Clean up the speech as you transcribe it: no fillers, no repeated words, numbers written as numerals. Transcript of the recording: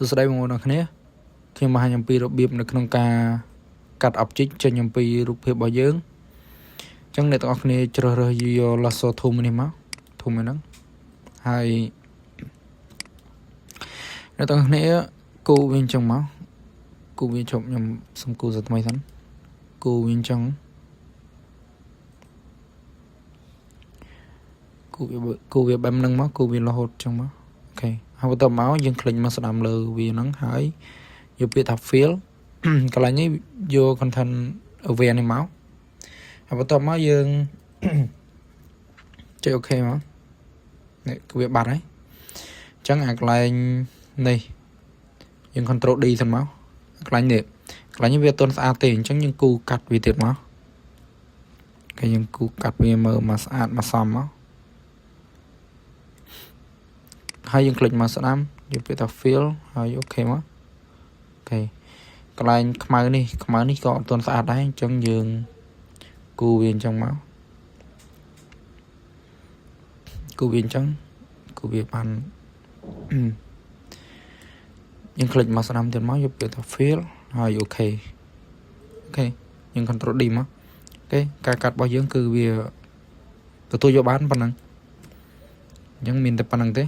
សួស្តីបងប្អូនអរគ្នាខ្ញុំមកញ៉ាំពីរបៀបនៅក្នុងការកាត់ object ចេញអំពីរូបភាពរបស់យើងអញ្ចឹងអ្នកទាំងអស់គ្នាជ្រើសរើសយក lasso ធំនេះមកធំហ្នឹងហើយអ្នកទាំងអស់គ្នាគូវាអញ្ចឹងមកគូវាជប់ខ្ញុំសុំគូសាថ្មីសិនគូវាអញ្ចឹងគូវាបែបហ្នឹងមកគូវារហូតអញ្ចឹងមកអូខេហើយបន្ទាប់មកយើងคลิกមកស្ដាំលើវាហ្នឹងហើយយកពាក្យថា fill កន្លែងនេះយក content aware នេះមកហើយបន្ទាប់មកយើងចុច OK មកនេះគឺវាបាត់ហើយអញ្ចឹងអាកន្លែងនេះយើង control D សិនមកកន្លែងនេះវាអត់ទាន់ស្អាតទេអញ្ចឹងយើងគូកាត់វាទៀតមកគេយើងគូកាត់វាមើលមកស្អាតមកសមមកហើយយើងคลิกមកស្ដាំយកពាក្យថា fill ហើយ OK មកអូខេកន្លែងខ្មៅនេះក៏អត់ទាន់ស្អាតដែរអញ្ចឹងយើងគូវាអញ្ចឹងមកគូវាអញ្ចឹងគូវាបានយើងคลิกមកស្ដាំទៀតមកយកពាក្យថា fill ហើយ OK យើង control D មកអូខេការកាត់របស់យើងគឺវាទទួលយកបានប៉ុណ្ណឹងអញ្ចឹងមានតែប៉ុណ្្នឹងទេ